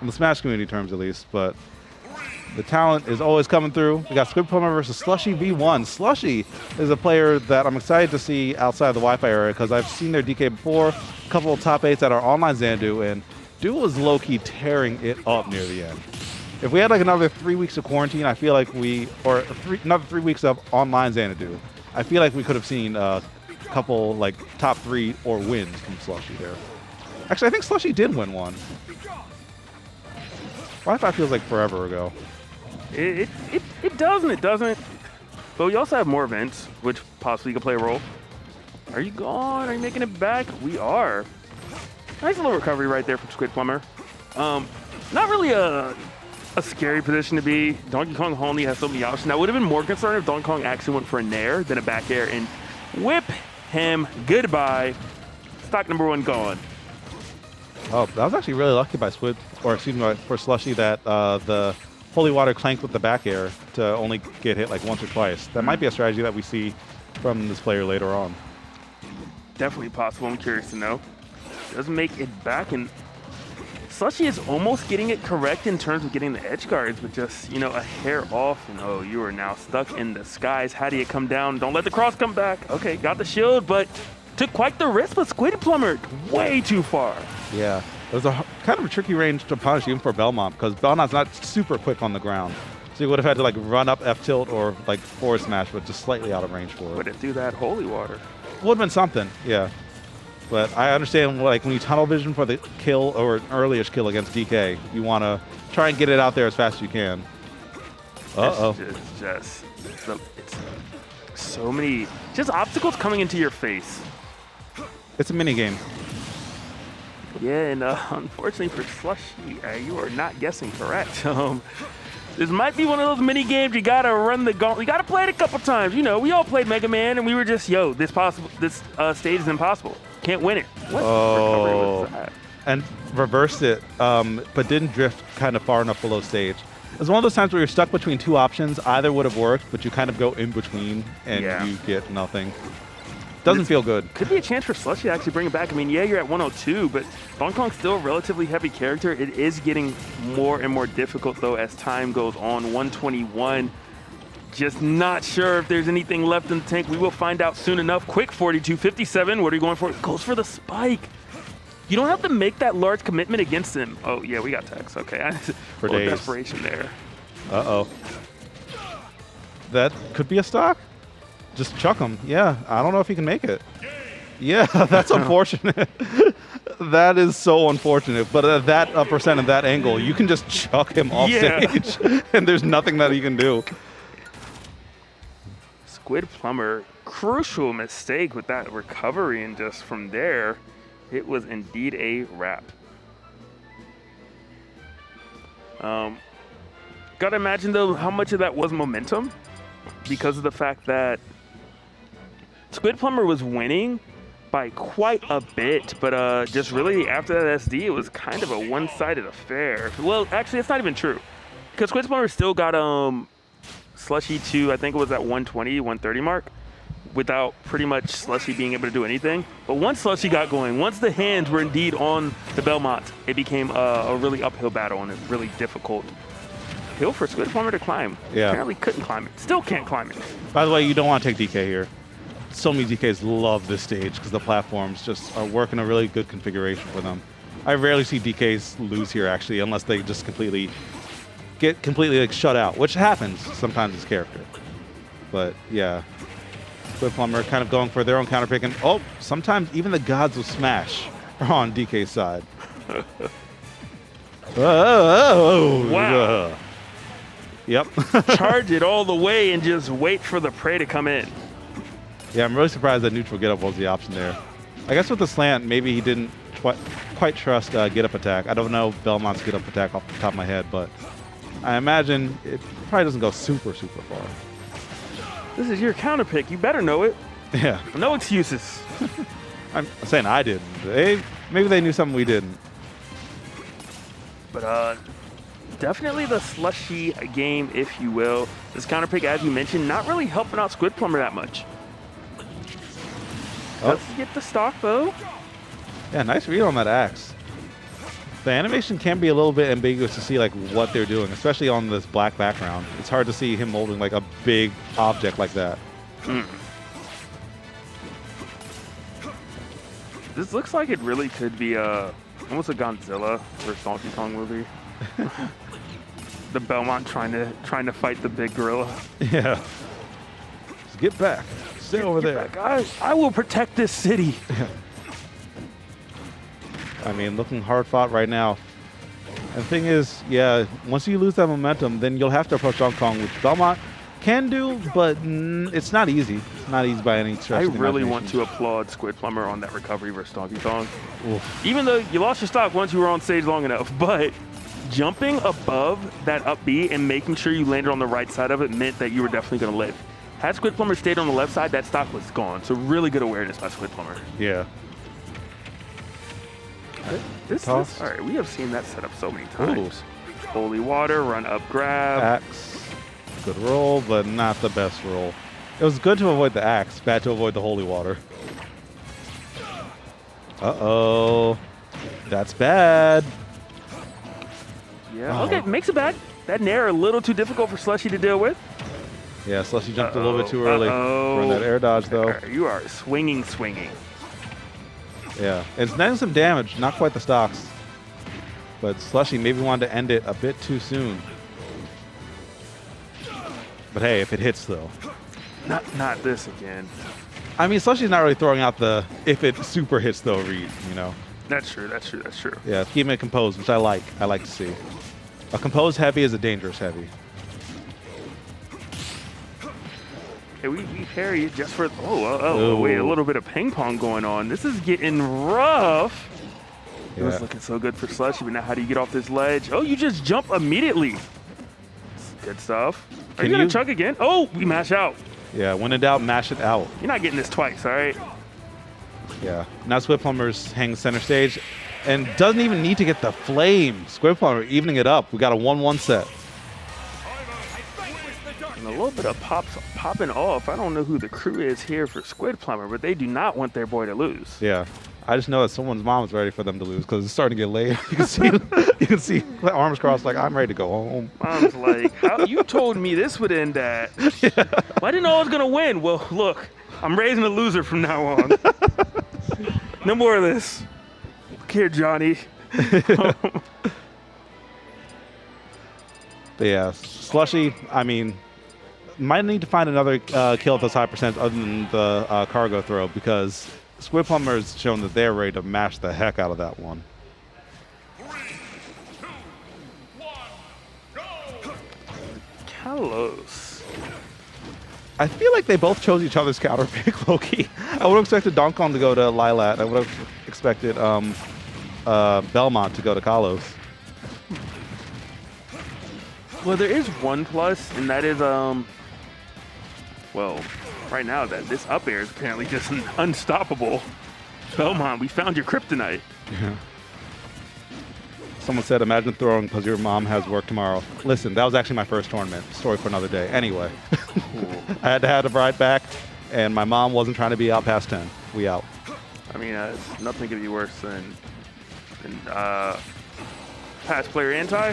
in the Smash community terms at least, but the talent is always coming through. We got Squidplumber versus SlushieV1. Slushie is a player that I'm excited to see outside the Wi-Fi area because I've seen their DK before, a couple of top 8s at our online Xanadu, and Duel is low-key tearing it up near the end. If we had like another 3 weeks of quarantine, I feel like another 3 weeks of online Xanadu, I feel like we could have seen a couple like top 3 or wins from Slushie there. Actually, I think Slushie did win one. Wi-Fi feels like forever ago. It does and it doesn't. But we also have more events, which possibly could play a role. Are you gone? Are you making it back? We are. Nice little recovery right there from Squidplumber. Not really a scary position to be. Donkey Kong only has so many options. I would have been more concerned if Donkey Kong actually went for a nair than a back air and whip him goodbye. Stock number 1 gone. Oh, that was actually really lucky by for Slushie that the Holy Water clanked with the back air to only get hit like once or twice. That might be a strategy that we see from this player later on. Definitely possible. I'm curious to know. Doesn't make it back, and Slushie is almost getting it correct in terms of getting the edge guards, but just, a hair off, and oh, you are now stuck in the skies. How do you come down? Don't let the cross come back. Okay, got the shield, but took quite the risk, but Squidplumber way too far. Yeah, it was a kind of a tricky range to punish even for Belmont because Belmont's not super quick on the ground. So you would have had to like run up F tilt or like forward smash, but just slightly out of range for it. But it threw that holy water. Would have been something, yeah. But I understand like when you tunnel vision for the kill or an early-ish kill against DK, you want to try and get it out there as fast as you can. Uh-oh. It's so many just obstacles coming into your face. It's a mini game. Yeah, and unfortunately for Slushie, you are not guessing correct. This might be one of those mini games you gotta run the gauntlet. You gotta play it a couple times. We all played Mega Man, and we were just, this stage is impossible. Can't win it. What recovery was that? And reversed it, but didn't drift kind of far enough below stage. It's one of those times where you're stuck between 2 options. Either would have worked, but you kind of go in between, and you get nothing. Doesn't feel good. Could be a chance for Slushie to actually bring it back. I mean, yeah, you're at 102, but Donkey Kong's still a relatively heavy character. It is getting more and more difficult, though, as time goes on. 121. Just not sure if there's anything left in the tank. We will find out soon enough. Quick 42, 57. What are you going for? Goes for the spike. You don't have to make that large commitment against him. Oh, yeah, we got Tex. Okay. For days. Desperation there. Uh-oh. That could be a stock. Just chuck him. Yeah, I don't know if he can make it. Yeah, that's unfortunate. That is so unfortunate. But at that percent and that angle, you can just chuck him off stage, and there's nothing that he can do. Squidplumber, crucial mistake with that recovery, and just from there, it was indeed a wrap. Gotta imagine, though, how much of that was momentum because of the fact that Squidplumber was winning by quite a bit, but just really after that SD, it was kind of a one-sided affair. Well, actually, it's not even true, because Squidplumber still got Slushie to, I think it was that 120, 130 mark, without pretty much Slushie being able to do anything. But once Slushie got going, once the hands were indeed on the Belmont, it became a really uphill battle and a really difficult hill for Squidplumber to climb. Yeah. Apparently couldn't climb it. Still can't climb it. By the way, you don't want to take DK here. So many DKs love this stage because the platforms just are working a really good configuration for them. I rarely see DKs lose here, actually, unless they just get completely like shut out, which happens sometimes as character. But yeah, Squidplumber kind of going for their own counter pick, and sometimes even the gods of Smash are on DK's side. Wow. Yep. Charge it all the way and just wait for the prey to come in. Yeah, I'm really surprised that neutral get up was the option there. I guess with the slant, maybe he didn't quite trust get up attack. I don't know Belmont's get up attack off the top of my head, but I imagine it probably doesn't go super, super far. This is your counter pick. You better know it. Yeah. No excuses. I'm saying I didn't. Maybe they knew something we didn't. But definitely the Slushie game, if you will. This counter pick, as you mentioned, not really helping out Squidplumber that much. Does get the stock, though. Yeah, nice read on that axe. The animation can be a little bit ambiguous to see like what they're doing, especially on this black background. It's hard to see him molding like a big object like that. This looks like it really could be almost a Godzilla versus Donkey Kong movie. The Belmont trying to fight the big gorilla. Yeah. Just get back. Stay over there. Get back. I will protect this city. I mean, looking hard fought right now. And the thing is, yeah, once you lose that momentum, then you'll have to approach Donkey Kong, which Belmont can do, but it's not easy. It's not easy by any stretch. I of the really imagination. want to applaud Squidplumber on that recovery versus Donkey Kong. Oof. Even though you lost your stock once you were on stage long enough, but jumping above that up B and making sure you landed on the right side of it meant that you were definitely going to live. Had Squidplumber stayed on the left side, that stock was gone. So really good awareness by Squidplumber. Yeah. All right, we have seen that setup so many times. Holy water, run up, grab. Axe. Good roll, but not the best roll. It was good to avoid the axe, bad to avoid the holy water. Uh-oh. That's bad. Yeah, Oh. okay, makes it back. That nair a little too difficult for Slushie to deal with. Yeah, Slushie jumped a little bit too early. Run that air dodge, though. You are swinging. Yeah, it's netting some damage, not quite the stocks. But Slushie maybe wanted to end it a bit too soon. But hey, if it hits, though. Not this again. I mean, Slushie's not really throwing out the if it super hits, though, read, you know? That's true. Yeah, keeping it composed, which I like. I like to see. A composed heavy is a dangerous heavy. Hey, we parry it just for... wait, a little bit of ping pong going on. This is getting rough. It was looking so good for Slushie, but now how do you get off this ledge? Oh, you just jump immediately. Good stuff. Are you going to chug again? Oh, we mash out. Yeah, when in doubt, mash it out. You're not getting this twice, all right? Yeah. Now Squidplumber's hanging center stage and doesn't even need to get the flame. Squidplumber evening it up. We got a 1-1 set. And a little bit of popping off. I don't know who the crew is here for Squidplumber, but they do not want their boy to lose. Yeah. I just know that someone's mom is ready for them to lose because it's starting to get late. You can see arms crossed like, I'm ready to go home. Mom's like, how you told me this would end at. Yeah. Well, I didn't know I was going to win. Well, look, I'm raising a loser from now on. No more of this. Look here, Johnny. But yeah, Slushie, I mean, might need to find another kill at this high percent other than the cargo throw because Squidplumber has shown that they're ready to mash the heck out of that one. 3, 2, 1, go! Kalos. I feel like they both chose each other's counter pick, low-key. I would have expected Donkey Kong to go to Lilat. I would have expected Belmont to go to Kalos. Well, there is one plus, and that is, well, right now that this up air is apparently just unstoppable. Belmont, we found your kryptonite. Yeah. Someone said, imagine throwing because your mom has work tomorrow. Listen, that was actually my first tournament. Story for another day. Anyway, I had to have a ride back, and my mom wasn't trying to be out past 10. We out. I mean, it's nothing could be worse than past player anti.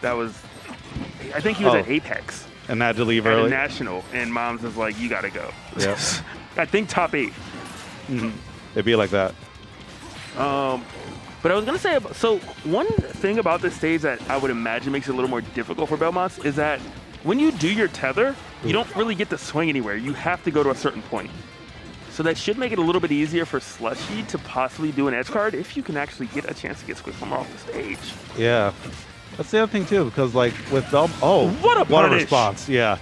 That was, I think he was at Apex. And had to leave at early. a national, and mom's is like, you gotta go. Yep. I think top 8. Mm-hmm. It'd be like that. But I was gonna say, so one thing about this stage that I would imagine makes it a little more difficult for Belmonts is that when you do your tether, you don't really get to swing anywhere. You have to go to a certain point. So that should make it a little bit easier for Slushie to possibly do an edge card if you can actually get a chance to get Squidplumber off the stage. Yeah. That's the other thing, too, because, like, with what a response. Yeah.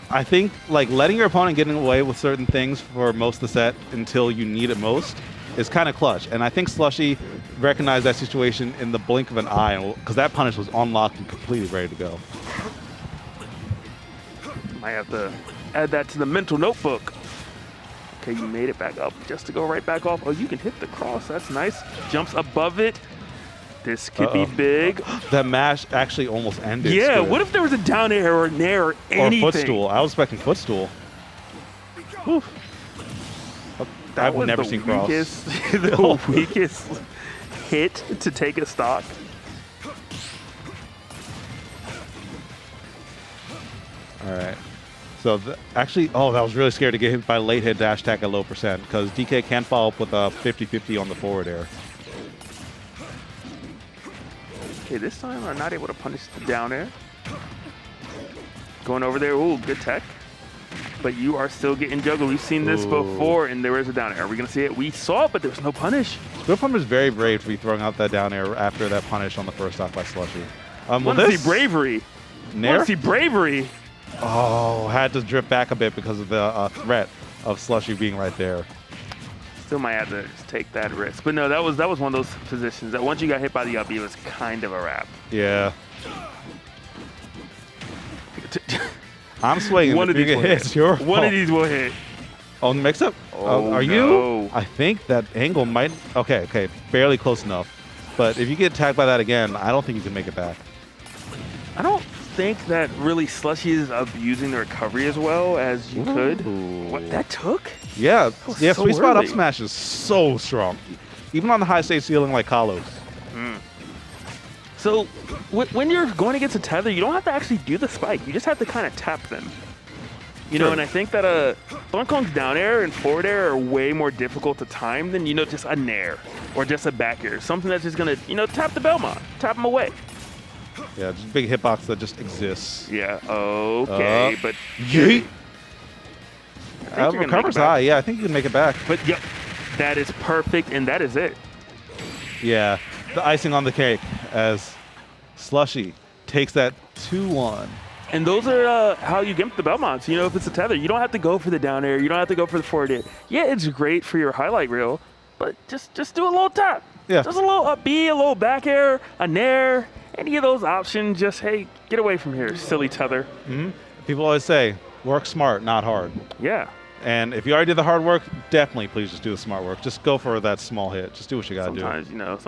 I think, like, letting your opponent get away with certain things for most of the set until you need it most is kind of clutch. And I think Slushie recognized that situation in the blink of an eye because that punish was unlocked and completely ready to go. Might have to add that to the mental notebook. Okay, you made it back up just to go right back off. Oh, you can hit the cross. That's nice. Jumps above it. This could be big. That mash actually almost ended. Yeah, what if there was a down air or an air or anything? Or footstool. I was expecting footstool. I've never seen cross. The weakest hit to take a stock. All right. So actually, oh, that was really scary to get hit by late hit dash attack at low percent because DK can follow up with a 50-50 on the forward air. Okay, this time I'm not able to punish the down air. Going over there, ooh, good tech. But you are still getting juggled. We've seen this before, and there is a down air. Are we going to see it? We saw it, but there was no punish. Squidplumber is very brave to be throwing out that down air after that punish on the first off by Slushie. Want to see bravery. Nair? Want to see bravery. Oh, had to drift back a bit because of the threat of Slushie being right there. Still might have to just take that risk. But no, that was one of those positions that once you got hit by the up, it was kind of a wrap. Yeah. I'm swinging. One of these will hit. One of these will hit. Oh, the mix-up? Oh, are no. you? I think that angle might... Okay, barely close enough. But if you get tagged by that again, I don't think you can make it back. I don't think that really Slushie is abusing the recovery as well as you could. What, that took? Yeah, so sweet spot up early. smash is so strong. Even on the high stage ceiling like Kalos. So when you're going against a tether, you don't have to actually do the spike. You just have to kind of tap them. You know, and I think that Thornkong's down air and forward air are way more difficult to time than, just a nair or just a back air. Something that's just going to, tap the Belmont, tap them away. Yeah, just a big hitbox that just exists. Yeah, okay, but... Yeet! I think you're gonna make Recovers it back. high. Yeah, I think you can make it back. But, yep, that is perfect, and that is it. Yeah, the icing on the cake as Slushie takes that 2-1. And those are how you gimp the Belmonts. If it's a tether, you don't have to go for the down air. You don't have to go for the forward air. Yeah, it's great for your highlight reel, but just do a little tap. Yeah. Just a little up B, a little back air, a nair, any of those options. Just, hey, get away from here, silly tether. People always say, work smart, not hard. Yeah. And if you already did the hard work, definitely please just do the smart work. Just go for that small hit. Just do what you got to do. Sometimes,